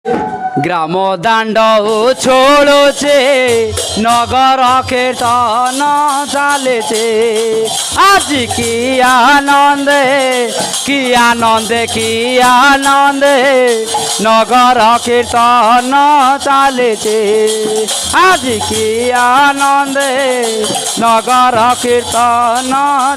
ग्राम दाण्ड छोड़े नगर कीर्तन चले आज की आनंद की आनंद की आनंद नगर कीर्तन चले आज की आनंद नगर कीर्तन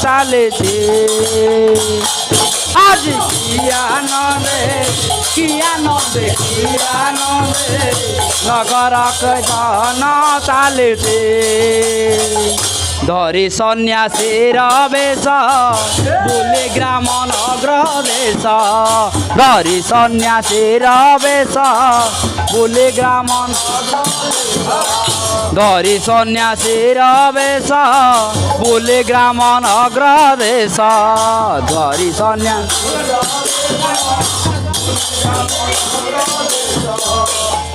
चले आज की आनंद की आनंद की आनंद नगर कीर्तन चले धरी सन्यासी वेश बुले ग्राम नगर देश धरी सन्यासी वेश बुले ग्राम धरी सन्यासी वेश बुले ग्राम नगर देश धरी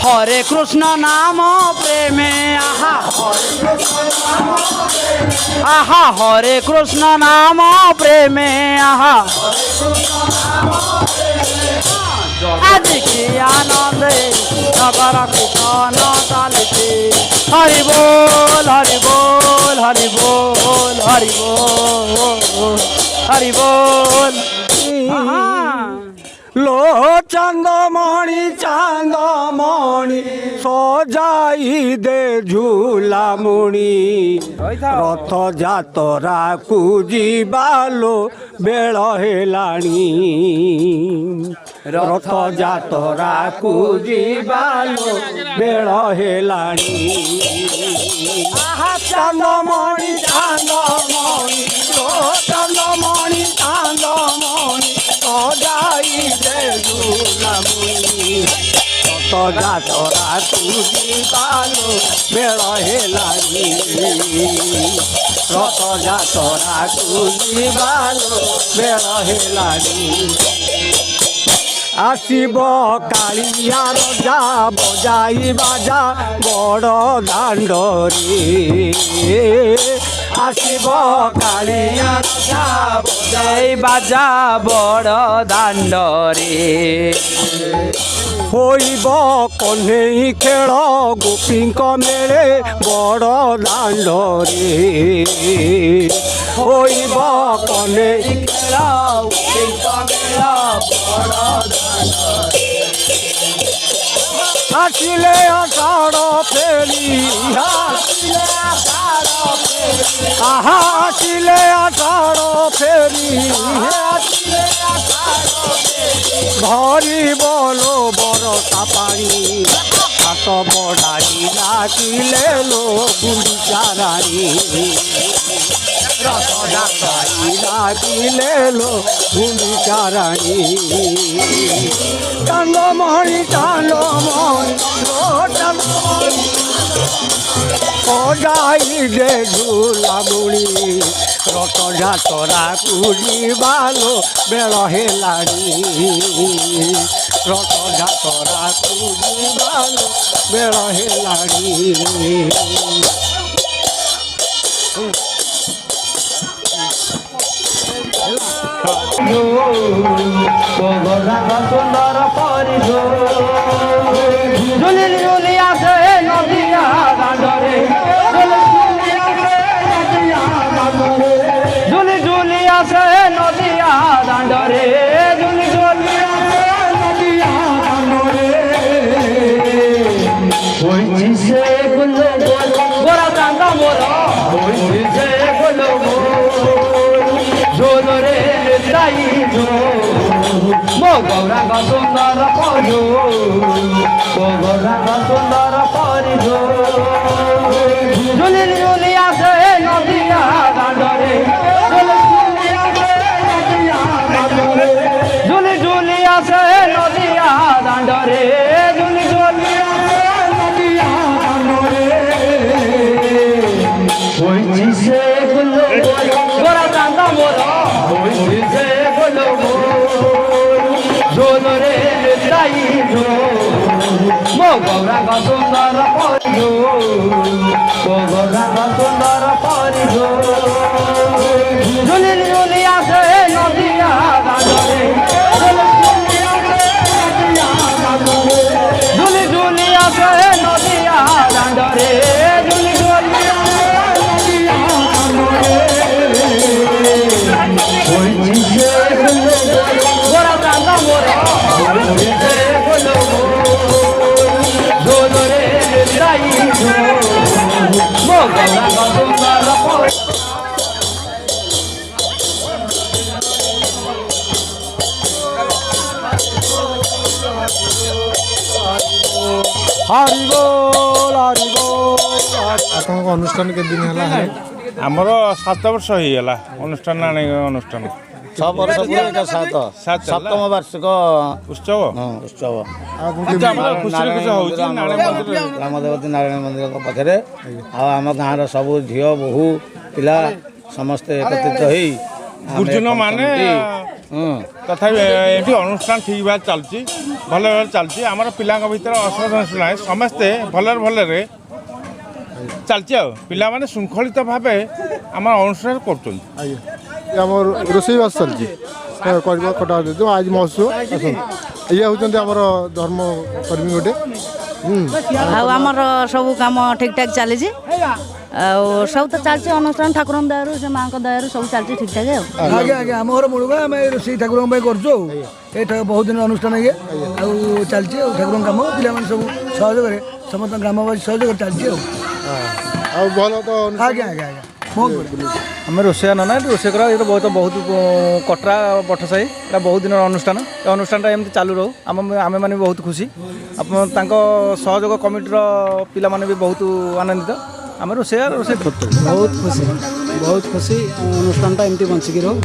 हरे कृष्ण नाम प्रेमे आहा हरे कृष्ण नाम प्रेमे आहा आज की आनंद नगर कीर्तन चलते हरि बोल हरि बोल हरि बोल हरि बोल हरि बोल लो चांदमणि चांदमणि सजाई दे झूलामुणी रथ जातरा को जीवालो बेल हेलाणी रथ जातरा को जीवालो बेल हेलाणी चांदमणि चांदमणि लो चांदमणि चांदमणि सजाई दे झूलामुणी रथ जातरा को जीवालो बेल हेलाणी रथ जातरा को जीवालो बेल हेलाणी आसिब कालिया रजा बजाई बाजा बड़ दाण्डरे आसिब कालिया रजा बजाई बाजा बड़ दाण्डरे होइब कन्हई खेल गोपींक मेले बड़ दाण्डरे होइब कन्हई खेल गोपींक मेला आसिले आषाढ़ फेरी आहा आसिले आषाढ़ फेरी भरी बोलो बरसा पानी हाथ बढ़ाई नाचिले लो गुंडिचा रानी रथ डाकाई नाचिले लो गुंडिचा रानी चांदमणि चांदमणि सजाई दे झूलामुणी रथ जातरा को जीवालो बेल हेलाणी रथ जातरा को जीवालो बेल हेलाणी सुंदर परिजो झुली झुली आसे नदिया दाण्डरे झुली झुली आसे नदिया दाण्डरे झुली झुली आसे नदिया दाण्डरे से गुलो गोरा दांडा मोरा से गुलो झोलरे जाई जो मो गौरांग सुंदर परिजो मो गौरांग सुंदर परिजो झुली झुली आसे नदिया दाण्डरे झुली झुली आसे नदिया दाण्डरे झुली झुली आसे नदिया दाण्डरे से गुलो गोरा दांडा मोरा से गुलो झोलरे जाई जो मो गौरांग सुंदर परिजो मो गौरांग सुंदर परिजो झुली झुली आसे नदिया दाण्डरे উড়িতে বলো ঝোল রে তাই ঝোল মো গৌরাঙ্গ সুন্দর পর हरिबोल हरिबोल ଆପଣଙ୍କ ଅନୁଷ୍ଠାନ କେତେ ଦିନ ହେଲା ହେଲାଣି? ଆମର 7 ବର୍ଷ ହେଇଗଲା ଅନୁଷ୍ଠାନ ଅନୁଷ୍ଠାନ 6 ବର୍ଷ ପରେ ଏଇଟା ସାତ ହେଲା। ସପ୍ତମ ବାର୍ଷିକ ଉତ୍ସବ ଉତ୍ସବ ଆମର ଖୁସିରେ ଖୁସି ହଉଛି ନାରାୟଣ ମନ୍ଦିର ଗ୍ରାମ ଦେବତୀ ନାରାୟଣ ମନ୍ଦିରଙ୍କ ପାଖରେ ଆଉ ଆମ ଗାଁର ସବୁ ଝିଅ ବୋହୂ ପିଲା ସମସ୍ତେ ଏକତ୍ରିତ ହେଇ ଆମେ ଗୁରୁଜନ ମାନେ ତଥାପି ଏଠି ଅନୁଷ୍ଠାନ ଠିକ୍ ଭାବରେ ଚାଲିଛି ଭଲ ଭାବରେ ଚାଲିଛି ଆମର ପିଲାଙ୍କ ଭିତରେ ଅସୁବିଧା ନାହିଁ ସମସ୍ତେ ଭଲରେ ଭଲରେ ଚାଲିଛି ଆଉ ପିଲାମାନେ ଶୃଙ୍ଖଳିତ ଭାବେ ଆମର ଅନୁଷ୍ଠାନ କରୁଛନ୍ତି। ଆଜ୍ଞା ଏ ଆମର ରୋଷେଇବାସ ଚାଲିଛି କରିବା କଟା ଯେଉଁ ଆଜି ମହୋତ୍ସବ ଆସନ୍ତୁ ଇଏ ହେଉଛନ୍ତି ଆମର ଧର୍ମକର୍ମୀ ଗୋଟେ ଆଉ ଆମର ସବୁ କାମ ଠିକ୍ ଠାକ୍ ଚାଲିଛି ଆଉ ସବୁ ତ ଚାଲିଛି ଅନୁଷ୍ଠାନ ଠାକୁରଙ୍କ ଦୟାରୁ ସେ ମାଆଙ୍କ ଦୟାରୁ ସବୁ ଚାଲିଛି ଠିକ୍ ଠାକ୍ ଆଉ ଆଜ୍ଞା ଆଜ୍ଞା ଆମ ଘର ମୁଳୁକା ଆମେ ରୋଷେଇ ଠାକୁରଙ୍କ ପାଇଁ କରୁଛୁ ଆଉ ଏଇଟା ବହୁତ ଦିନ ଅନୁଷ୍ଠାନ ଇଏ ଆଉ ଚାଲିଛି ଆଉ ଠାକୁରଙ୍କ କାମ ପିଲାମାନେ ସବୁ ସହଯୋଗରେ ସମସ୍ତ ଗ୍ରାମବାସୀ ସହଯୋଗରେ ଚାଲିଛି ଆଉ ଭଲ ତ ଆଜ୍ଞା ଆଜ୍ଞା ଆଜ୍ଞା ବହୁତ ବଢ଼ିଆ ଆମେ ରୋଷେଇଆ ନନା ଏଠି ରୋଷେଇ କରା ଏଇଟା ବହୁତ କଟରା ପଠସାହି ଏଇଟା ବହୁତ ଦିନର ଅନୁଷ୍ଠାନ ଏ ଅନୁଷ୍ଠାନଟା ଏମିତି ଚାଲୁ ରହୁ ଆମେମାନେ ବି ବହୁତ ଖୁସି ଆପଣ ତାଙ୍କ ସହଯୋଗ କମିଟିର ପିଲାମାନେ ବି ବହୁତ ଆନନ୍ଦିତ ଆମେ ରୋଷେଇ କରୁଛୁ ବହୁତ ଖୁସି ଅନୁଷ୍ଠାନଟା ଏମିତି ବଞ୍ଚିକି ରହୁ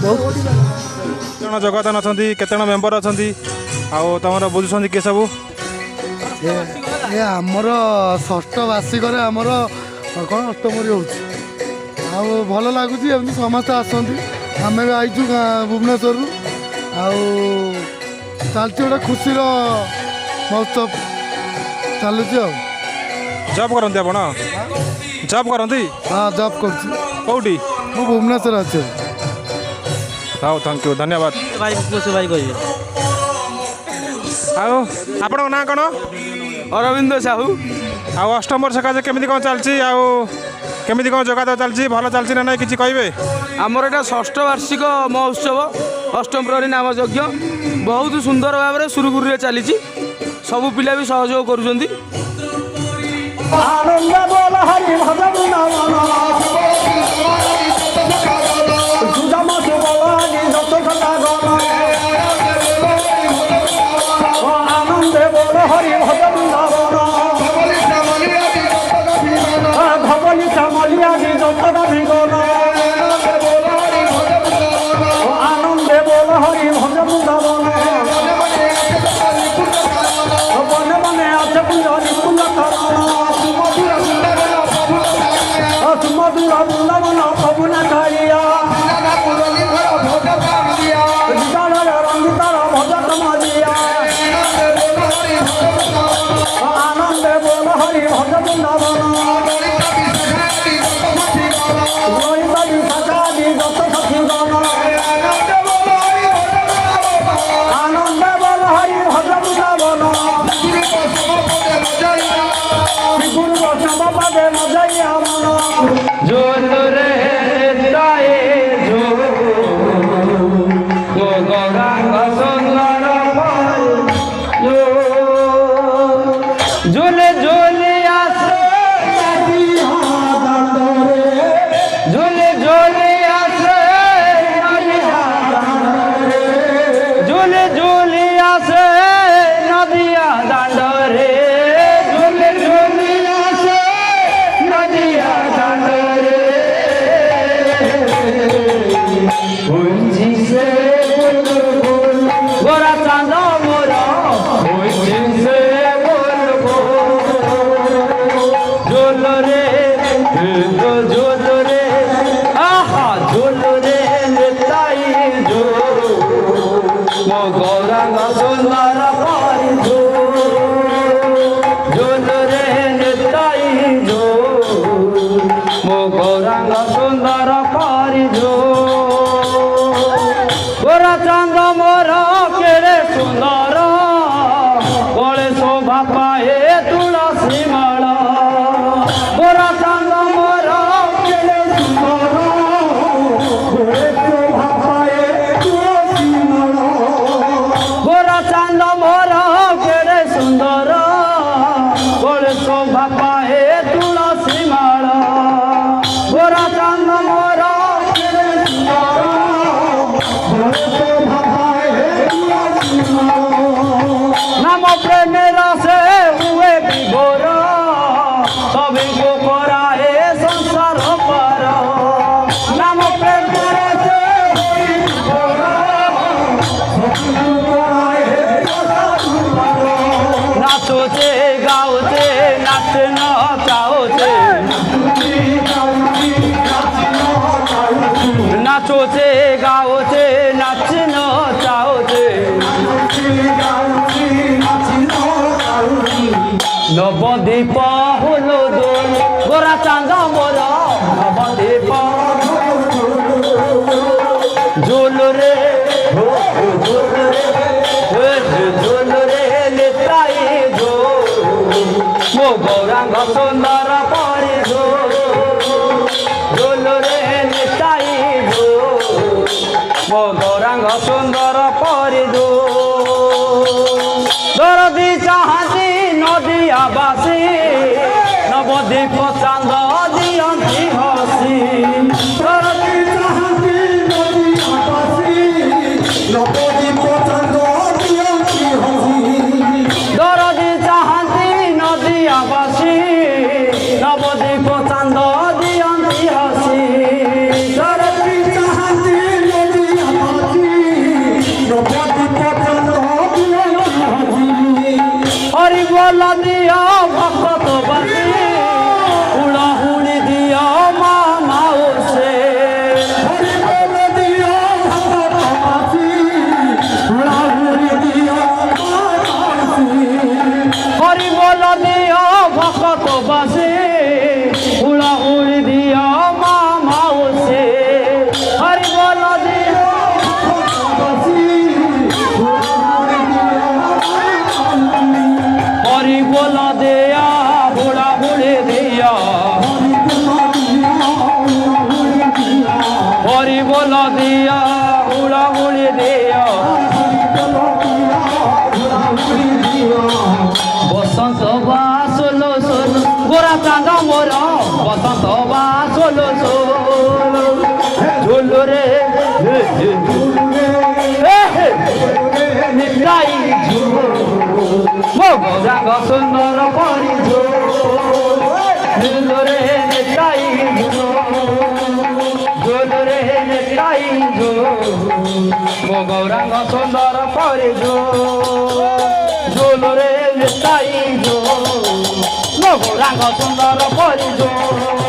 ବହୁତ କେତେ ଜଣ ଯୋଗଦାନ ଅଛନ୍ତି କେତେ ଜଣ ମେମ୍ବର ଅଛନ୍ତି ଆଉ ତମର ବୁଝୁଛନ୍ତି କିଏ ସବୁ ଏ ଆମର ଷଷ୍ଠ ବାର୍ଷିକରେ ଆମର କ'ଣ ଅଷ୍ଟମରୀ ହେଉଛି ଆଉ ଭଲ ଲାଗୁଛି ଏମିତି ସମସ୍ତେ ଆସନ୍ତି ଆମେ ବି ଆଇଛୁ ଭୁବନେଶ୍ୱରରୁ ଆଉ ଚାଲିଛି ଗୋଟେ ଖୁସିର ମହୋତ୍ସବ ଚାଲୁଛି ଆଉ ଜବ୍ କରନ୍ତି ଆପଣ ଜବ୍ କରନ୍ତି ହଁ ଜବ୍ କରୁଛି କେଉଁଠି ମୁଁ ଭୁବନେଶ୍ୱର ଅଛି ହଉ ଥ୍ୟାଙ୍କ ୟୁ ଧନ୍ୟବାଦ ଆଉ ଆପଣଙ୍କ ନାଁ କ'ଣ ଅରବିନ୍ଦ ସାହୁ ଆଉ ଅଷ୍ଟମ ବର୍ଷ ସକାଶେ କେମିତି କ'ଣ ଚାଲିଛି ଆଉ କେମିତି କ'ଣ ଯୋଗାଯୋଗ ଚାଲିଛି ଭଲ ଚାଲିଛି ନା ନାହିଁ କିଛି କହିବେ ଆମର ଏଇଟା ଷଷ୍ଠ ବାର୍ଷିକ ମହୋତ୍ସବ ଅଷ୍ଟମ ପ୍ରହରୀ ନାମ ଯଜ୍ଞ ବହୁତ ସୁନ୍ଦର ଭାବରେ ସୁରୁଖୁରୁରେ ଚାଲିଛି ସବୁ ପିଲା ବି ସହଯୋଗ କରୁଛନ୍ତି ଆନନ୍ଦ ବୋଲ ହରି ଭଜ ବୃନ୍ଦାବନ ସୁଜମ ସୁବଳାନି ଯତ ସଦା ଗଣ ଆନନ୍ଦ ବୋଲ ହରି ଭଜ ବୃନ୍ଦାବନ ଧବଲି ଚାମଲିଆନି ଯତ ଗଣ ଆନନ୍ଦ ବୋଲ ହରି ଭଜ ବୃନ୍ଦାବନ বনে বনে আছে কুঞ্জ নিকুঞ্জ ধরণ সুমধুর বৃন্দাবন পবন কালিয়া রঞ্জিতার ভজত মজিয়া আনন্দে বল হরি ভজ বৃন্দাবন ললিতাদি শাখাদি যত সখীগণ আনন্দে বল হরি ভজ বৃন্দাবন গুরু বৈষ্ণব পাদে মজাইয়া মন জোল রে তায়ে জোল গো গৌরাঙ্গ সুন্দর জোলে জোলে আসে নদী হাদরে জোলে জোলে আসে নদী হাদরে জোলে জোলে আসে নদিয়া দাঁড়রে গোরা চাঁদ মোর হইছে জোল রে জোল রে আহা জোল রে তাই জোল মো গৌরাঙ্গ সুন্দর পারি জোল রে তাই জোল মো গৌরাঙ্গ সুন্দর পারি গোরা চাঁদ মোর কেড়ে সুন্দর গলে শোভা পায়ে তুলসী মালা গোরা চাঁদ মোর কেড়ে সুন্দর গলে শোভা পায়ে তুলসী মালা নবদ্বীপ হলো দোল গোরা চাঁদ মোর নবদ্বীপ ঝোল রে ঝোল রে নিতাই ঝোল মো গৌরাঙ্গ সুন্দর পরি ঝোল রে নিতাই ঝোল মো গৌরাঙ্গ সুন্দর পরি দরদি চাহাতি নদিয়া বাসী নবদ্বীপ চাঁদ দিয়ন্তি হসি দরদি চাহাতি নদিয়া বাসী নবদ্বীপ চাঁদ দিয়ন্তি হসি দরদি চাহাতি নদিয়া বাসী নবদ্বীপ চাঁদ দিয়ন্তি হসি দরদি চাহাতি নদিয়া বাসী নবদ্বীপ চাঁদ হরি বল দিও ভক্ত বাসী হুড়াহুড়ি দিও মা মাউসে হরি বল দিও ভক্ত বাসী হুড়াহুড়ি দিও মা মাউসে হরি বল দিও ভক্ত বাসী হুড়াহুড়ি দিও মা মাউসে হরি বল দিও ভক্ত বাসী হরি বল দেয়া হুড়া হুড়ে দিয়া হরি বল দিয়া হুড়া হুড়ে দিয়া বসন্ত বাস লো সোল গোরা চাঁদ মোর বসন্ত বাস লো সোল ঝুল রে নিতাই ঝুল মো গৌরাঙ্গ সুন্দর পরি ঝোল রে নিতাই ঝোল রে নিতাই ঝোল মো গৌরাঙ্গ সুন্দর পরি ঝোল রে নিতাই ঝোল মো গৌরাঙ্গ সুন্দর পরি ঝোল